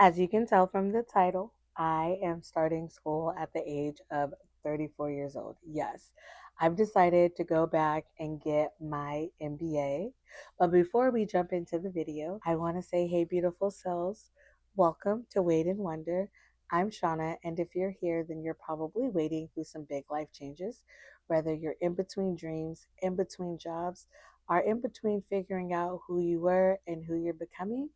As you can tell from the title, I am starting school at the age of 34 years old. Yes, I've decided to go back and get my MBA. But before we jump into the video, I want to say, hey, beautiful souls, welcome to Wade&Wonder. I'm Shauna, and if you're here, then you're probably waiting through some big life changes, whether you're in between dreams, in between jobs, or in between figuring out who you were and who you're becoming.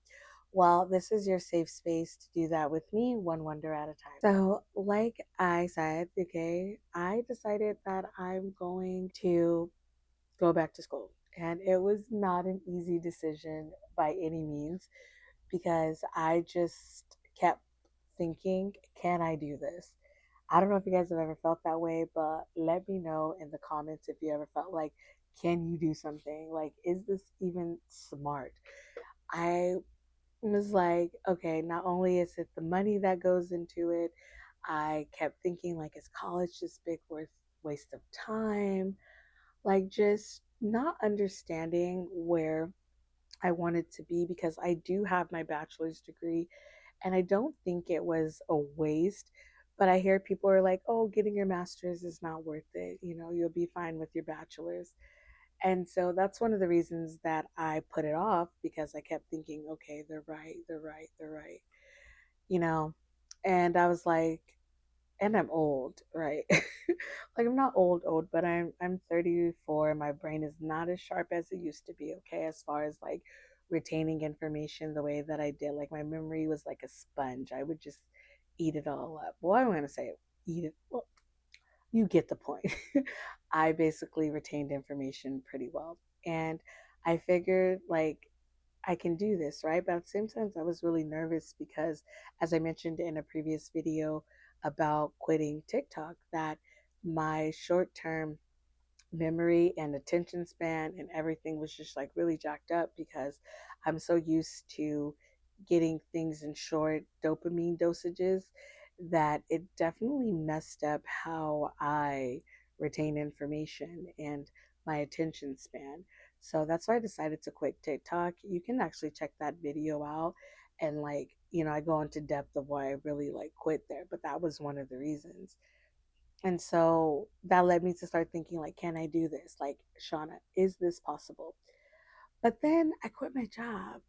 Well, this is your safe space to do that with me, one wonder at a time. So, like I said, okay, I decided that I'm going to go back to school. And it was not an easy decision by any means because I just kept thinking, can I do this? I don't know if you guys have ever felt that way, but let me know in the comments if you ever felt like, can you do something? Like, is this even smart? I was like, okay, not only is it the money that goes into it, I kept thinking like, is college just big worth waste of time? Like just not understanding where I wanted to be because I do have my bachelor's degree and I don't think it was a waste. But I hear people are like, oh, getting your master's is not worth it. You know, you'll be fine with your bachelor's. And so that's one of the reasons that I put it off because I kept thinking, okay, they're right, they're right, they're right, you know. And I was like, and I'm old, right? Like I'm not old, but I'm 34 and my brain is not as sharp as it used to be, okay, as far as like retaining information the way that I did. Like my memory was like a sponge. I would just eat it all up. Well, I'm gonna say eat it. Well, you get the point. I basically retained information pretty well. And I figured like I can do this, right? But at the same time, I was really nervous because, as I mentioned in a previous video about quitting TikTok, that my short term memory and attention span and everything was just like really jacked up because I'm so used to getting things in short dopamine dosages that it definitely messed up how I retain information and my attention span. So that's why I decided to quit TikTok. You can actually check that video out and like, I go into depth of why I really like quit there, but that was one of the reasons. And so that led me to start thinking like, can I do this? Like, Shauna, is this possible? But then I quit my job.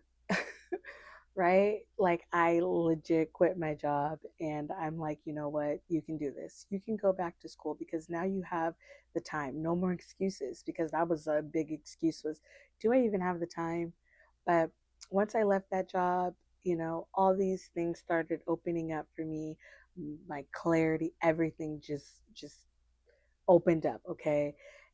Right? Like I legit quit my job and I'm like, you know what? You can do this. You can go back to school because now you have the time. No more excuses because that was a big excuse was, do I even have the time? But once I left that job, all these things started opening up for me, my clarity, everything just opened up, okay?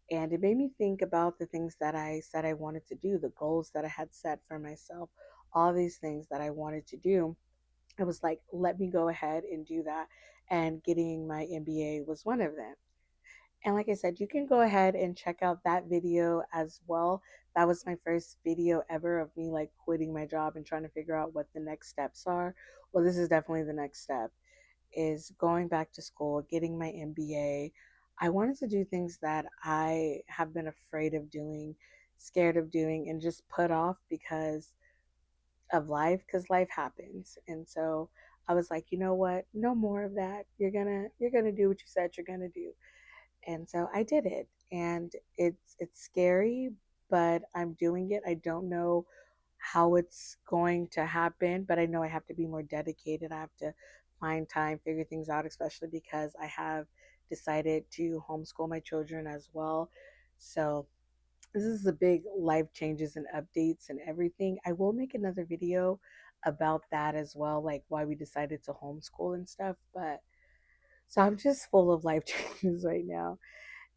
And it made me think about the things that I said I wanted to do, the goals that I had set for myself, all these things that I wanted to do. I was like, let me go ahead and do that. And getting my MBA was one of them. And like I said, you can go ahead and check out that video as well. That was my first video ever of me like quitting my job and trying to figure out what the next steps are. Well, this is definitely the next step is going back to school, getting my MBA. I wanted to do things that I have been afraid of doing, scared of doing, and just put off because of life, because life happens. And so I was like, you know what? No more of that. You're gonna do what you said you're gonna do. And so I did it. And it's scary, but I'm doing it. I don't know how it's going to happen, but I know I have to be more dedicated. I have to find time, figure things out, especially because I have decided to homeschool my children as well. So this is a big life changes and updates and everything. I will make another video about that as well, like why we decided to homeschool and stuff. But so I'm just full of life changes right now.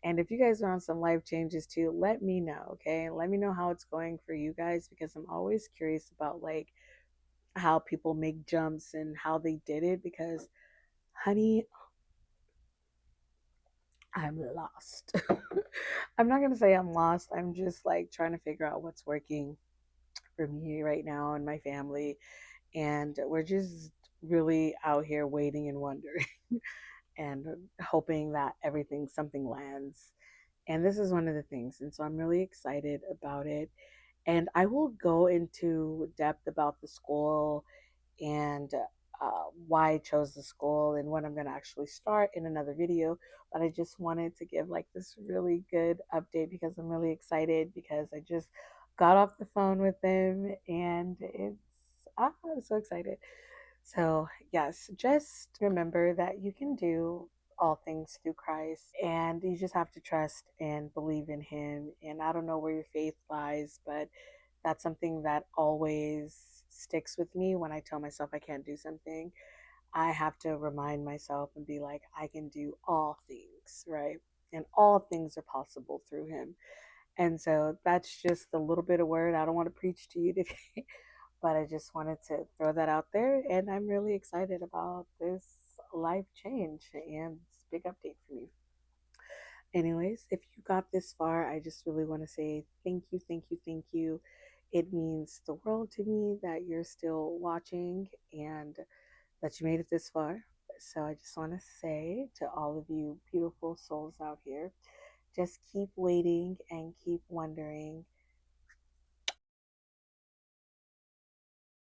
And if you guys are on some life changes too, let me know, okay? Let me know how it's going for you guys because I'm always curious about like how people make jumps and how they did it because honey, I'm lost. I'm not going to say I'm lost. I'm just like trying to figure out what's working for me right now and my family and we're just really out here waiting and wondering and hoping that something lands. And this is one of the things. And so I'm really excited about it. And I will go into depth about the school and why I chose the school and when I'm going to actually start in another video. But I just wanted to give like this really good update because I'm really excited because I just got off the phone with them and I'm so excited. So, yes, just remember that you can do all things through Christ and you just have to trust and believe in Him. And I don't know where your faith lies, but that's something that always sticks with me when I tell myself I can't do something. I have to remind myself and be like, I can do all things, right? And all things are possible through Him. And so that's just a little bit of word. I don't want to preach to you today, but I just wanted to throw that out there. And I'm really excited about this life change and this big update for me. Anyways, if you got this far, I just really want to say thank you, thank you, thank you. It means the world to me that you're still watching and that you made it this far. So I just want to say to all of you beautiful souls out here, just keep waiting and keep wondering